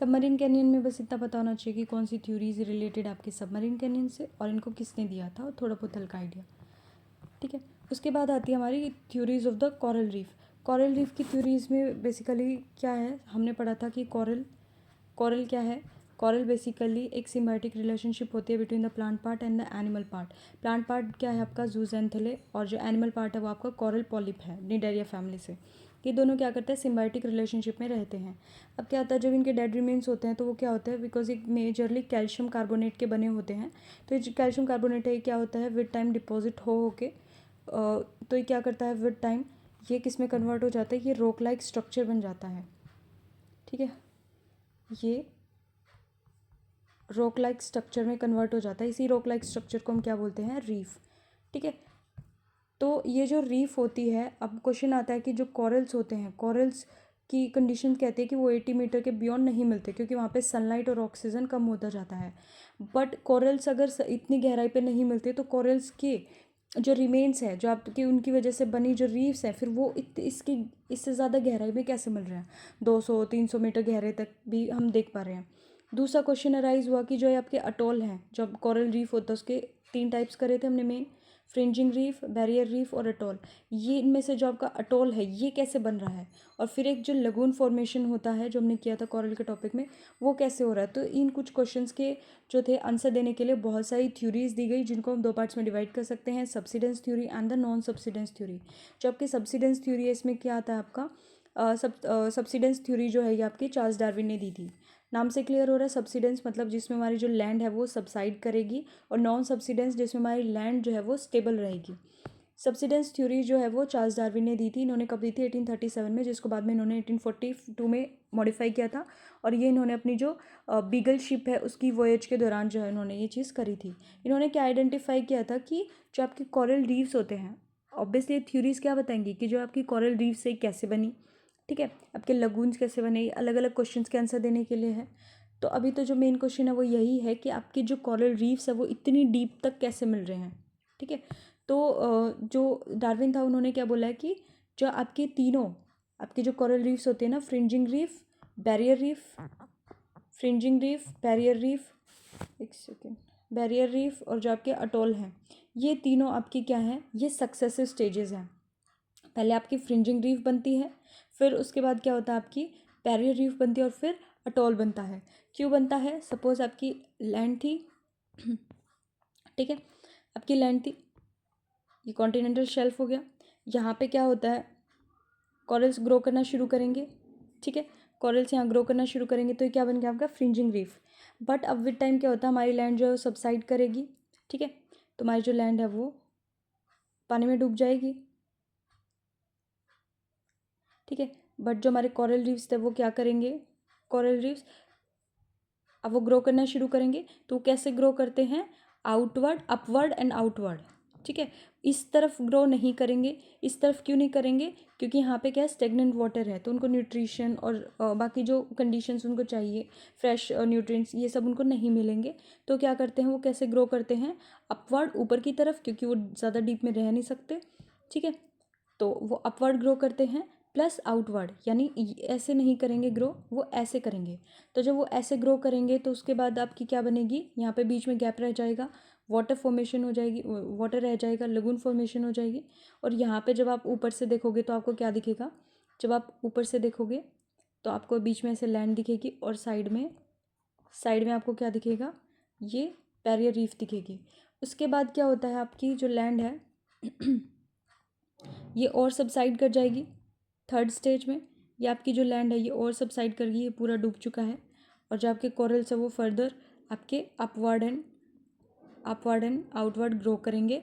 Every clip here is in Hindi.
सबमरीन कैनियन में बस इतना पता होना चाहिए कि कौन सी थ्योरीज रिलेटेड आपके सबमरीन कैनियन से और इनको किसने दिया था, और थोड़ा बहुत हल्का आइडिया। ठीक है, उसके बाद आती है हमारी theories of the coral reef. Coral reef की थ्योरीज में बेसिकली क्या है, हमने पढ़ा था कि कॉरल क्या है। कॉरल बेसिकली एक सिम्बायोटिक रिलेशनशिप होती है between the plant part and the animal part. Plant part क्या है आपका जूजेंथेले, और जो एनिमल पार्ट है वो आपका कॉरल पॉलिप है निडेरिया फैमिली से। ये दोनों क्या करते हैं, सिम्बायोटिक रिलेशनशिप में रहते हैं। अब क्या होता है, जब इनके डेड रिमेन्स होते हैं तो वो क्या होता है, बिकॉज ये मेजरली कैल्शियम कार्बोनेट के बने होते हैं, तो ये जो कैल्शियम कार्बोनेट है ये क्या होता है, विद टाइम डिपॉजिट होके तो ये क्या करता है, विद टाइम ये किस में कन्वर्ट हो जाता है, ये रॉक लाइक स्ट्रक्चर बन जाता है। ठीक है, ये रॉक लाइक स्ट्रक्चर में कन्वर्ट हो जाता है। इसी रॉक लाइक स्ट्रक्चर को हम क्या बोलते हैं, रीफ। ठीक है, तो ये जो रीफ होती है, अब क्वेश्चन आता है कि जो कॉरल्स होते हैं, कॉरल्स की कंडीशन कहती है कि वो 80 मीटर के बियॉन्ड नहीं मिलते, क्योंकि वहाँ पे सनलाइट और ऑक्सीजन कम होता जाता है। बट कॉरल्स अगर इतनी गहराई पे नहीं मिलते तो कॉरल्स के जो रिमेन्स है, जो आपकी उनकी वजह से बनी जो रीफ्स हैं, फिर वो इसकी इससे ज़्यादा गहराई में कैसे मिल रहे हैं, 200-300 मीटर गहरे तक भी हम देख पा रहे हैं। दूसरा क्वेश्चन अराइज हुआ कि जो ये आपके अटोल हैं, जो कॉरल रीफ होता है उसके 3 टाइप्स करे थे हमने main, fringing reef, barrier reef और अटोल। ये इनमें से जो आपका अटोल है ये कैसे बन रहा है, और फिर एक जो लगून फॉर्मेशन होता है जो हमने किया था कॉरल के टॉपिक में, वो कैसे हो रहा है। तो इन कुछ क्वेश्चंस के जो थे आंसर देने के लिए बहुत सारी थ्योरीज दी गई, जिनको हम 2 पार्ट्स में डिवाइड कर सकते हैं, subsidence theory and the non subsidence theory. जो आपकी सब्सिडेंस थ्योरी है इसमें क्या आता है आपका, सब्सिडेंस थ्योरी जो है ये आपकी चार्ल्स डार्विन ने दी थी। नाम से क्लियर हो रहा है, सब्सिडेंस मतलब जिसमें हमारी जो लैंड है वो सबसाइड करेगी, और नॉन सब्सिडेंस जिसमें हमारी लैंड जो है वो स्टेबल रहेगी। सब्सिडेंस थ्योरी जो है वो चार्ल्स डार्विन ने दी थी। इन्होंने कब दी थी, 1837 में, जिसको बाद में इन्होंने 1842 में मॉडिफाई किया था। और ये इन्होंने अपनी जो बीगल शिप है उसकी वॉयज के दौरान जो है इन्होंने ये चीज़ करी थी। इन्होंने क्या आइडेंटिफाई किया था कि जो आपके कॉरल रीफ्स होते हैं, ऑब्वियसली थ्योरीज क्या बताएंगी कि जो आपकी कॉरल रीफ से कैसे बनी, ठीक है, आपके लगून्स कैसे बने, अलग अलग क्वेश्चंस के आंसर देने के लिए है। तो अभी तो जो मेन क्वेश्चन है वो यही है कि आपके जो कॉरल रीफ्स है वो इतनी डीप तक कैसे मिल रहे हैं। ठीक है, तो जो डार्विन था उन्होंने क्या बोला है कि जो आपके तीनों आपके जो कॉरल रीफ्स होते हैं ना, fringing reef, barrier reef, fringing reef, barrier reef, एक सेकेंड, बैरियर रीफ और जो आपके अटोल हैं, ये तीनों आपकी क्या हैं, ये सक्सेसिव स्टेजेस हैं। पहले आपकी फ्रिंजिंग रीफ बनती है, फिर उसके बाद क्या होता है, आपकी बैरियर रीफ बनती है, और फिर अटोल बनता है। क्यों बनता है, सपोज आपकी लैंड थी, ठीक है, आपकी लैंड थी, ये कॉन्टिनेंटल शेल्फ हो गया, यहाँ पे क्या होता है, कॉरल्स ग्रो करना शुरू करेंगे। ठीक है, कॉरल्स यहाँ ग्रो करना शुरू करेंगे तो ये क्या बन गया आपका, फ्रिंजिंग रीफ। बट अब विद टाइम क्या होता है, हमारी लैंड जो है वो सबसाइड करेगी। ठीक है, तो हमारी जो लैंड है वो पानी में डूब जाएगी। ठीक है, बट जो हमारे कॉरल रीफ्स थे वो क्या करेंगे, कॉरल रीफ्स अब वो ग्रो करना शुरू करेंगे। तो वो कैसे ग्रो करते हैं, आउटवर्ड, अपवर्ड एंड आउटवर्ड। ठीक है, इस तरफ ग्रो नहीं करेंगे। इस तरफ क्यों नहीं करेंगे, क्योंकि यहाँ पे क्या है, स्टेगनेंट वाटर है, तो उनको न्यूट्रिशन और बाकी जो कंडीशंस उनको चाहिए, फ्रेश न्यूट्रिएंट्स, ये सब उनको नहीं मिलेंगे। तो क्या करते हैं, वो कैसे ग्रो करते हैं, अपवर्ड, ऊपर की तरफ, क्योंकि वो ज़्यादा डीप में रह नहीं सकते। ठीक है, तो वो अपवर्ड ग्रो करते हैं, प्लस आउटवर्ड, यानी ऐसे नहीं करेंगे ग्रो, वो ऐसे करेंगे। तो जब वो ऐसे ग्रो करेंगे तो उसके बाद आपकी क्या बनेगी, यहाँ पे बीच में गैप रह जाएगा, वाटर फॉर्मेशन हो जाएगी, वाटर रह जाएगा, लगून फॉर्मेशन हो जाएगी। और यहाँ पे जब आप ऊपर से देखोगे तो आपको क्या दिखेगा, जब आप ऊपर से देखोगे तो आपको बीच में ऐसे लैंड दिखेगी, और साइड में आपको क्या दिखेगा, ये बैरियर रीफ दिखेगी। उसके बाद क्या होता है, आपकी जो लैंड है ये और सबसाइड कर जाएगी। थर्ड स्टेज में ये आपकी जो लैंड है ये और सबसाइड कर गई, ये पूरा डूब चुका है। और जो आपके कोरल्स है वो फर्दर आपके अपवर्ड एंड आउटवर्ड ग्रो करेंगे।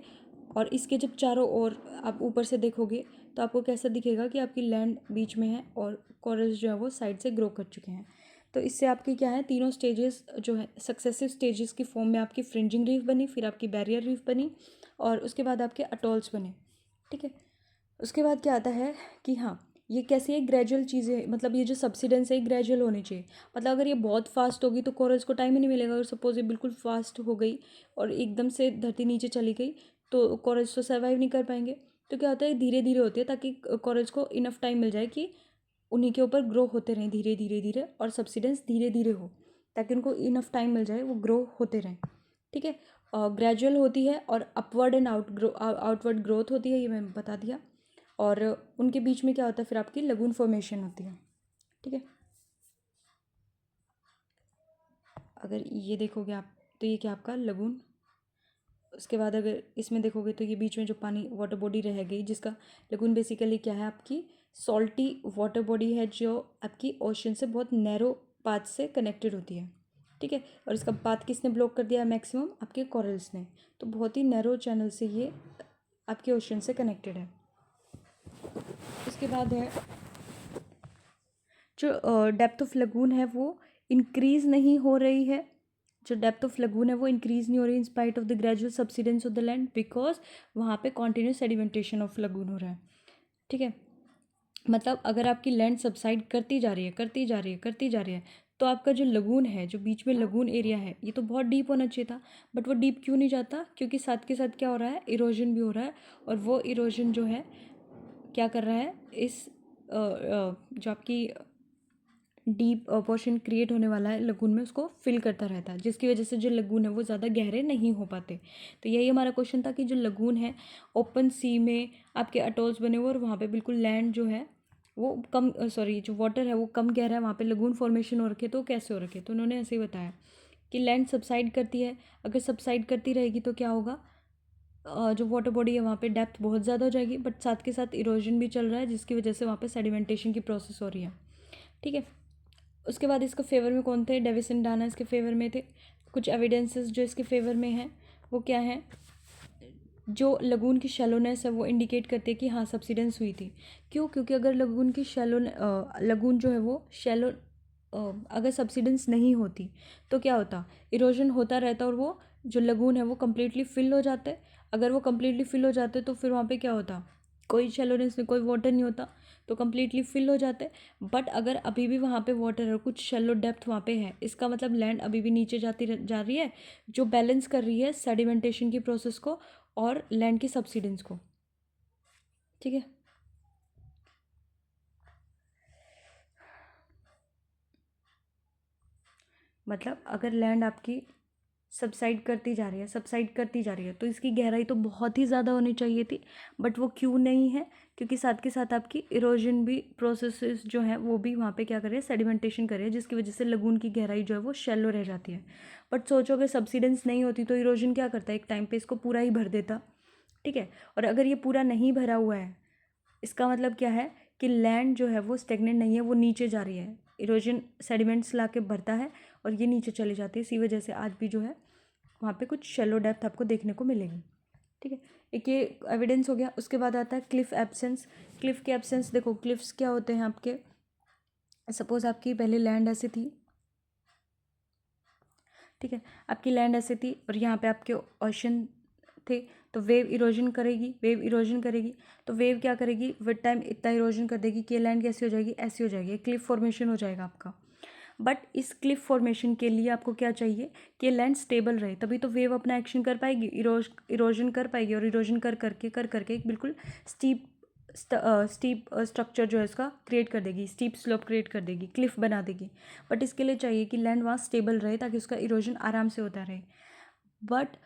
और इसके जब चारों ओर आप ऊपर से देखोगे तो आपको कैसा दिखेगा कि आपकी लैंड बीच में है और कोरल्स जो है वो साइड से ग्रो कर चुके हैं। तो इससे आपकी क्या है, तीनों स्टेजेस जो है सक्सेसिव स्टेजेस की फॉर्म में आपकी फ्रिंजिंग रीफ बनी, फिर आपकी बैरियर रीफ बनी, और उसके बाद आपके अटोल्स बने। ठीक है, उसके बाद क्या आता है कि हाँ, ये कैसे है, ग्रेजुअल चीज़ें, मतलब ये जो सब्सिडेंस है ये ग्रेजुअल होनी चाहिए। मतलब अगर ये बहुत फास्ट होगी तो कोरल्स को टाइम ही नहीं मिलेगा। अगर सपोज ये बिल्कुल फास्ट हो गई और एकदम से धरती नीचे चली गई तो कोरल्स तो सर्वाइव नहीं कर पाएंगे। तो क्या होता है, धीरे धीरे होती है, ताकि कोरल्स को इनफ टाइम मिल जाए कि उन्हीं के ऊपर ग्रो होते रहें धीरे धीरे धीरे, और सब्सिडेंस धीरे धीरे हो, ताकि उनको इनफ टाइम मिल जाए वो ग्रो होते रहें। ठीक है, ग्रेजुअल होती है और अपवर्ड एंड आउटवर्ड ग्रोथ होती है, ये मैं बता दिया। और उनके बीच में क्या होता है फिर आपकी लगून फॉर्मेशन होती है। ठीक है, अगर ये देखोगे आप तो ये क्या आपका लगून, उसके बाद अगर इसमें देखोगे तो ये बीच में जो पानी वाटर बॉडी रह गई, जिसका लगून बेसिकली क्या है आपकी सॉल्टी वाटर बॉडी है, जो आपकी ओशन से बहुत नैरो पाथ से कनेक्टेड होती है। ठीक है, और इसका पाथ किसने ब्लॉक कर दिया है मैक्सिमम, आपके कॉरल्स ने। तो बहुत ही नैरो चैनल से ये आपके ओशन से कनेक्टेड है। उसके बाद है जो डेप्थ ऑफ लगून है वो इंक्रीज़ नहीं हो रही है, जो डेप्थ ऑफ लगून है वो इंक्रीज़ नहीं हो रही in spite of the gradual subsidence of the land, because वहाँ पे कॉन्टिन्यूस सेडिमेंटेशन ऑफ लगून हो रहा है। ठीक है, मतलब अगर आपकी लैंड सबसाइड करती जा रही है करती जा रही है करती जा रही है, तो आपका जो लगून है, जो बीच में लगून एरिया है, ये तो बहुत डीप होना चाहिए था, बट वो डीप क्यों नहीं जाता, क्योंकि साथ के साथ क्या हो रहा है, इरोजन भी हो रहा है। और वो इरोजन जो है क्या कर रहा है, इस जो आपकी डीप पोर्शन क्रिएट होने वाला है लगून में, उसको फिल करता रहता है, जिसकी वजह से जो लगून है वो ज़्यादा गहरे नहीं हो पाते। तो यही हमारा क्वेश्चन था कि जो लगून है ओपन सी में आपके अटोल्स बने हुए और वहाँ पे बिल्कुल लैंड जो है वो कम जो वाटर है वो कम गहरा है, वहाँ पे लगून फॉर्मेशन हो रखे, तो कैसे हो रखे, तो उन्होंने ऐसे ही बताया कि लैंड सबसाइड करती है, अगर सबसाइड करती रहेगी तो क्या होगा, जो वाटर बॉडी है वहाँ पे डेप्थ बहुत ज़्यादा हो जाएगी, बट साथ के साथ इरोजन भी चल रहा है, जिसकी वजह से वहाँ पे सेडिमेंटेशन की प्रोसेस हो रही है। ठीक है, उसके बाद इसके फेवर में कौन थे, डेविस एंड डाना इसके फेवर में थे। कुछ एविडेंसेस जो इसके फेवर में हैं वो क्या हैं, जो लगून की शैलोनेस है वो इंडिकेट करती है कि हाँ सब्सिडेंस हुई थी। क्यों, क्योंकि अगर लगून की लगून जो है वो शैलो अगर सब्सिडेंस नहीं होती तो क्या होता, इरोजन होता रहता और वो जो लगून है वो कम्प्लीटली फिल हो जाते। अगर वो कम्प्लीटली फिल हो जाते तो फिर वहाँ पे क्या होता, कोई शैलोनेस नहीं, कोई वाटर नहीं होता, तो कम्प्लीटली फिल हो जाते। बट अगर अभी भी वहाँ पे वाटर है, कुछ शैलो डेप्थ वहाँ पे है, इसका मतलब लैंड अभी भी नीचे जा रही है, जो बैलेंस कर रही है सेडिमेंटेशन की प्रोसेस को और लैंड की सब्सिडेंस को। ठीक है, मतलब अगर लैंड आपकी सबसाइड करती जा रही है सबसाइड करती जा रही है, तो इसकी गहराई तो बहुत ही ज़्यादा होनी चाहिए थी, बट वो क्यों नहीं है, क्योंकि साथ के साथ आपकी इरोजन भी प्रोसेसेस जो हैं वो भी वहाँ पे क्या कर रहे हैं, सेडिमेंटेशन कर रहे हैं, जिसकी वजह से लगून की गहराई जो है वो शैलो रह जाती है। बट सोचो अगर सब्सिडेंस नहीं होती तो इरोजन क्या करता है, एक टाइम पे इसको पूरा ही भर देता। ठीक है, और अगर ये पूरा नहीं भरा हुआ है, इसका मतलब क्या है कि लैंड जो है वो स्टेगनेंट नहीं है, वो नीचे जा रही है, इरोजन सेडिमेंट्स ला के भरता है और ये नीचे चली जाती है, इसी वजह से आज भी जो है वहाँ पे कुछ शैलो डेप्थ आपको देखने को मिलेगी। ठीक है, एक ये एविडेंस हो गया। उसके बाद आता है क्लिफ एब्सेंस। क्लिफ के एब्सेंस देखो, क्लिफ्स क्या होते हैं आपके, सपोज आपकी पहले लैंड ऐसी थी, ठीक है, आपकी लैंड ऐसी थी और यहाँ पे आपके ओशन थे, तो वेव इरोजन करेगी, वेव इरोजन करेगी, तो वेव क्या करेगी, विद टाइम इतना इरोजन कर देगी कि ये लैंड कैसी हो जाएगी, ऐसी हो जाएगी, क्लिफ फॉर्मेशन हो जाएगा आपका। बट इस क्लिफ फॉर्मेशन के लिए आपको क्या चाहिए कि ये लैंड स्टेबल रहे, तभी तो वेव अपना एक्शन कर पाएगी, इरोजन कर पाएगी, और इरोजन कर करके एक बिल्कुल स्टीप स्ट्रक्चर जो है इसका क्रिएट कर देगी, स्टीप स्लोप क्रिएट कर देगी, क्लिफ बना देगी। बट इसके लिए चाहिए कि लैंड वहाँ स्टेबल रहे, ताकि उसका इरोजन आराम से होता रहे। बट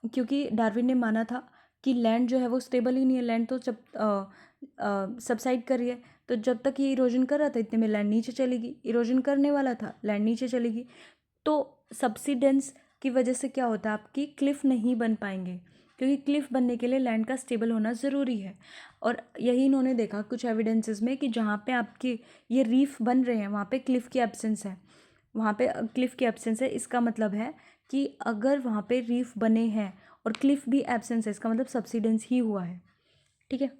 क्योंकि डार्विन ने माना था कि लैंड जो है वो स्टेबल ही नहीं है, लैंड तो जब सबसाइड कर रही है, तो जब तक ये इरोजन कर रहा था इतने में लैंड नीचे चलेगी, इरोजन करने वाला था लैंड नीचे चलेगी, तो सब्सिडेंस की वजह से क्या होता है, आपकी क्लिफ नहीं बन पाएंगे, क्योंकि क्लिफ बनने के लिए लैंड का स्टेबल होना ज़रूरी है। और यही इन्होंने देखा कुछ एविडेंसेस में कि जहाँ पे आपके ये रीफ बन रहे हैं वहाँ पे क्लिफ की एब्सेंस है, वहाँ पे क्लिफ की एब्सेंस है, इसका मतलब है कि अगर वहाँ पे रीफ बने हैं और क्लिफ भी एब्सेंस है, इसका मतलब सब्सिडेंस ही हुआ है। ठीक है,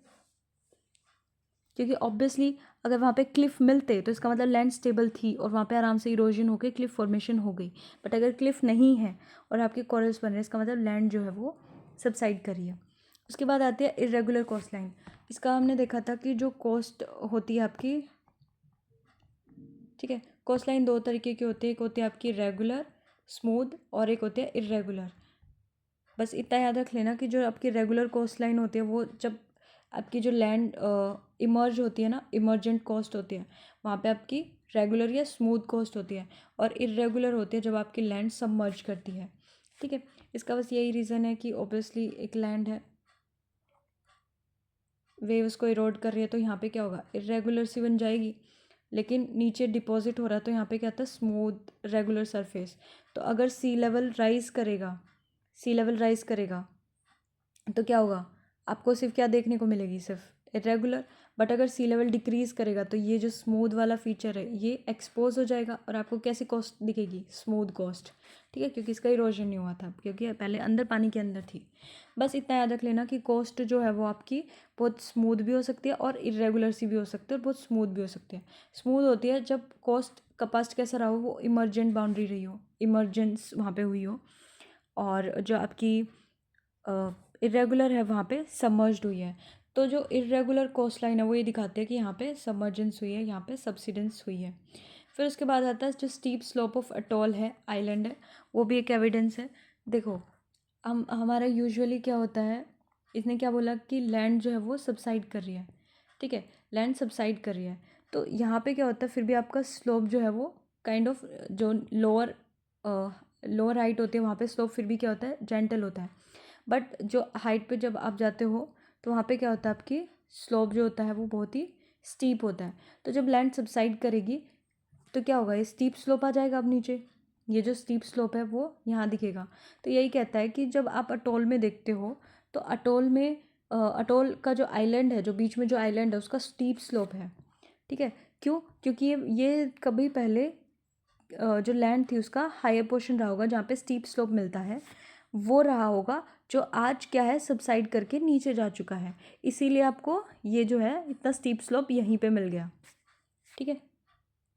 क्योंकि ऑब्वियसली अगर वहाँ पे क्लिफ मिलते तो इसका मतलब लैंड स्टेबल थी और वहाँ पे आराम से इरोजन होकर क्लिफ फॉर्मेशन हो गई। बट अगर क्लिफ नहीं है और आपके कॉरल्स बन रहे हैं, इसका मतलब लैंड जो है वो सबसाइड करी है। उसके बाद आती है इरेगुलर कोस्ट लाइन। इसका हमने देखा था कि जो कोस्ट होती है आपकी, ठीक है, कोस्ट लाइन दो तरीके की होती है, एक होती है आपकी रेगुलर स्मूथ और एक होती है इरेगुलर। बस इतना याद रख लेना कि जो आपकी रेगुलर कोस्ट लाइन होती है वो जब आपकी जो लैंड इमर्ज होती है ना, इमर्जेंट कोस्ट होती है, वहाँ पे आपकी रेगुलर या स्मूथ कोस्ट होती है, और इरेगुलर होती है जब आपकी लैंड सबमर्ज करती है। ठीक है, इसका बस यही रीज़न है कि ऑब्वियसली एक लैंड है, वेव उसको इरोड कर रही है, तो यहाँ पे क्या होगा, इरेगुलर सी बन जाएगी, लेकिन नीचे डिपॉजिट हो रहा है तो यहाँ पे क्या आता है, स्मूथ रेगुलर सरफेस। तो अगर सी लेवल राइज करेगा, सी लेवल राइज करेगा तो क्या होगा, आपको सिर्फ क्या देखने को मिलेगी, सिर्फ इरेगुलर। बट अगर सी लेवल डिक्रीज करेगा तो ये जो स्मूथ वाला फीचर है ये एक्सपोज हो जाएगा, और आपको कैसी कोस्ट दिखेगी, स्मूथ कोस्ट। ठीक है, क्योंकि इसका इरोजन नहीं हुआ था, क्योंकि पहले अंदर पानी के अंदर थी। बस इतना याद रख लेना कि कोस्ट जो है वो आपकी बहुत स्मूथ भी हो सकती है और इरेगुलर सी भी हो सकती है और बहुत स्मूथ भी हो सकती है। स्मूथ होती है जब कोस्ट का पास्ट कैसा रहा हो, वो इमरजेंट बाउंड्री रही हो, इमरजेंस वहाँ पे हुई हो, और जो आपकी इरेगुलर है वहाँ पे सबमर्ज्ड हुई है। तो जो इरेगुलर कोस्ट लाइन है वो ये दिखाती है कि यहाँ पे सबमर्जेंस हुई है, यहाँ पे सबसिडेंस हुई है। फिर उसके बाद आता है जो स्टीप स्लोप ऑफ अटोल है, आइलैंड है, वो भी एक एविडेंस है। देखो, हम हमारा यूजुअली क्या होता है, इसने क्या बोला कि लैंड जो है वो सबसाइड कर रही है। ठीक है, लैंड सबसाइड कर रही है, तो यहाँ पे क्या होता है, फिर भी आपका स्लोप जो है वो काइंड ऑफ जो लोअर लोअर हाइट होती है वहाँ पे स्लोप फिर भी क्या होता है, जेंटल होता है। बट जो हाइट पे जब आप जाते हो तो वहाँ पे क्या होता है, आपकी स्लोप जो होता है वो बहुत ही स्टीप होता है। तो जब लैंड सबसाइड करेगी तो क्या होगा, ये स्टीप स्लोप आ जाएगा अब नीचे, ये जो स्टीप स्लोप है वो यहाँ दिखेगा। तो यही कहता है कि जब आप अटोल में देखते हो तो अटोल में अटोल का जो आइलैंड है, जो बीच में जो आइलैंड है उसका स्टीप स्लोप है। ठीक है, क्यों, क्योंकि ये कभी पहले जो लैंड थी उसका हायर पोर्शन रहा होगा जहाँ पे स्टीप स्लोप मिलता है, वो रहा होगा, जो आज क्या है, सबसाइड करके नीचे जा चुका है, इसीलिए आपको ये जो है इतना स्टीप स्लोप यहीं पे मिल गया। ठीक है,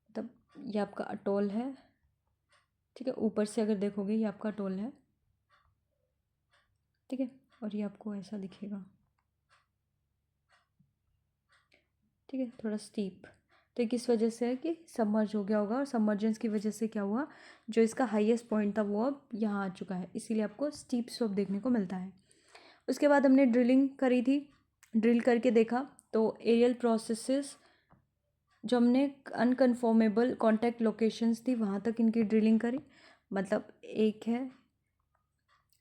तब ये आपका अटोल है। ठीक है, ऊपर से अगर देखोगे ये आपका अटोल है। ठीक है, और ये आपको ऐसा दिखेगा। ठीक है, थोड़ा स्टीप, तो ये किस वजह से है कि सबमर्ज हो गया होगा, और सबमर्जेंस की वजह से क्या हुआ, जो इसका हाईएस्ट पॉइंट था वो अब यहाँ आ चुका है, इसीलिए आपको स्टीप स्लोप देखने को मिलता है। उसके बाद हमने ड्रिलिंग करी थी, ड्रिल करके देखा तो एरियल प्रोसेसेस, जो हमने अनकन्फर्मेबल कॉन्टैक्ट लोकेशंस थी वहाँ तक इनकी ड्रिलिंग करी। मतलब एक है,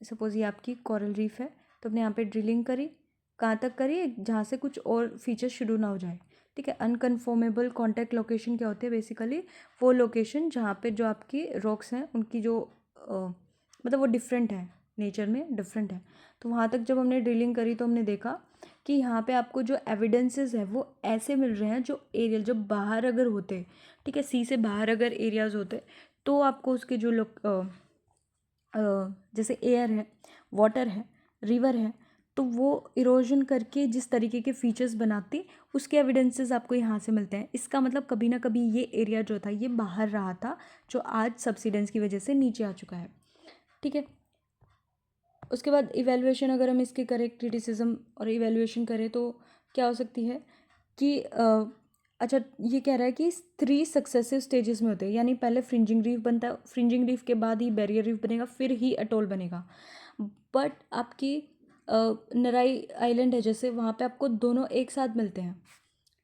सपोज़ ये आपकी कोरल रीफ है, तो हमने यहाँ पे ड्रिलिंग करी, कहाँ तक करी, जहाँ से कुछ और फीचर शुरू ना हो जाए। ठीक है, अनकन्फर्मेबल कॉन्टैक्ट लोकेशन क्या होती है, बेसिकली वो लोकेशन जहाँ पे जो आपकी रॉक्स हैं उनकी जो मतलब वो डिफरेंट है, नेचर में डिफरेंट है। तो वहाँ तक जब हमने ड्रिलिंग करी तो हमने देखा कि यहाँ पे आपको जो एविडेंसेस है वो ऐसे मिल रहे हैं, जो एरियल जो बाहर अगर होते, ठीक है, सी से बाहर अगर एरियाज़ होते तो आपको उसके जो लोग जैसे एयर है, वाटर है, रिवर है, तो वो इरोजन करके जिस तरीके के फीचर्स बनाती, उसके एविडेंसेस आपको यहाँ से मिलते हैं। इसका मतलब कभी ना कभी ये एरिया जो था ये बाहर रहा था, जो आज सबसिडेंस की वजह से नीचे आ चुका है। ठीक है, उसके बाद इवैल्यूएशन अगर हम इसके करें, क्रिटिसिज्म और इवैल्यूएशन करें तो क्या हो सकती है कि अच्छा, ये कह रहा है कि 3 सक्सेसिव स्टेजेस में होते हैं, यानी पहले फ्रिंजिंग रीफ बनता है, फ्रिंजिंग रीफ के बाद ही बैरियर रीफ बनेगा, फिर ही अटोल बनेगा। बट आपकी नराई आइलैंड है जैसे, वहाँ पे आपको दोनों एक साथ मिलते हैं।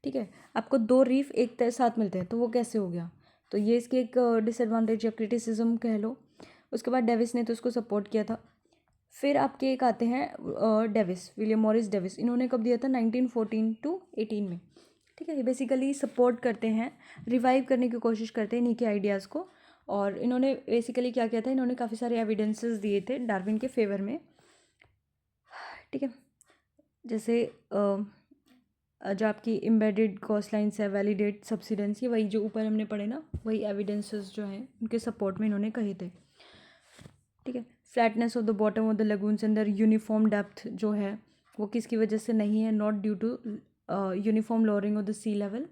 ठीक है, आपको 2 रीफ एक साथ मिलते हैं, तो वो कैसे हो गया, तो ये इसकी एक डिसएडवांटेज या क्रिटिसिज्म कह लो। उसके बाद डेविस ने तो उसको सपोर्ट किया था। फिर आपके एक आते हैं डेविस, विलियम मॉरिस डेविस, इन्होंने कब दिया था, 1914 टू 18 में। ठीक है, ये बेसिकली सपोर्ट करते हैं, रिवाइव करने की कोशिश करते हैं इन्हीं के आइडियाज़ को। और इन्होंने बेसिकली क्या किया था, इन्होंने काफ़ी सारे एविडेंसेस दिए थे डार्विन के फेवर में। ठीक है, जैसे जो आपकी एम्बेडेड कॉस्ट लाइन्स है, वैलिडेट सब्सिडेंस, ये वही जो ऊपर हमने पढ़े ना, वही एविडेंसेस जो हैं उनके सपोर्ट में इन्होंने कहे थे। ठीक है, flatness of the bottom of the lagoons अंदर यूनिफॉर्म डेप्थ जो है वो किसकी वजह से नहीं है, not due to uniform lowering of the sea level,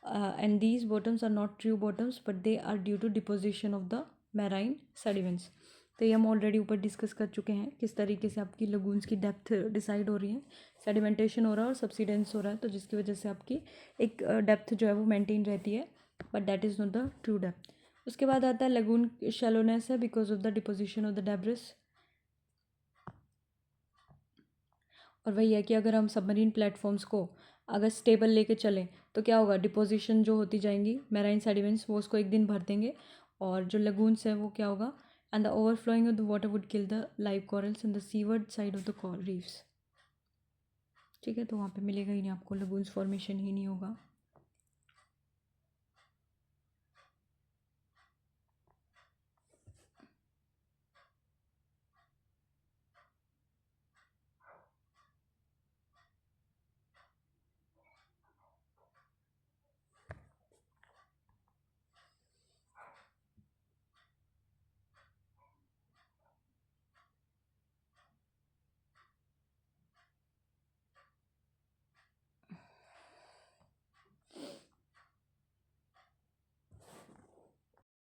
and these bottoms are not true bottoms but they are due to deposition of the marine sediments. तो ये हम ऑलरेडी ऊपर डिस्कस कर चुके हैं किस तरीके से आपकी लगून्स की डेप्थ डिसाइड हो रही है, सेडिमेंटेशन हो रहा है और सब्सिडेंस हो रहा है, तो जिसकी वजह से आपकी एक डेप्थ जो है वो मेंटेन रहती है, but that is not the true depth. उसके बाद आता है लगून शैलोनेस है because of the deposition of the debris. और वही है कि अगर हम सबमरीन प्लेटफॉर्म्स को अगर स्टेबल लेके चलें तो क्या होगा, डिपोजिशन जो होती जाएंगी मैराइन सेडिमेंट्स वो उसको एक दिन भर देंगे, और जो लगून्स है वो क्या होगा, and the overflowing of the water would kill the live corals in the seaward side of the coral reefs. ठीक है, तो वहाँ पे मिलेगा ही नहीं आपको, लगून्स फॉर्मेशन ही नहीं होगा।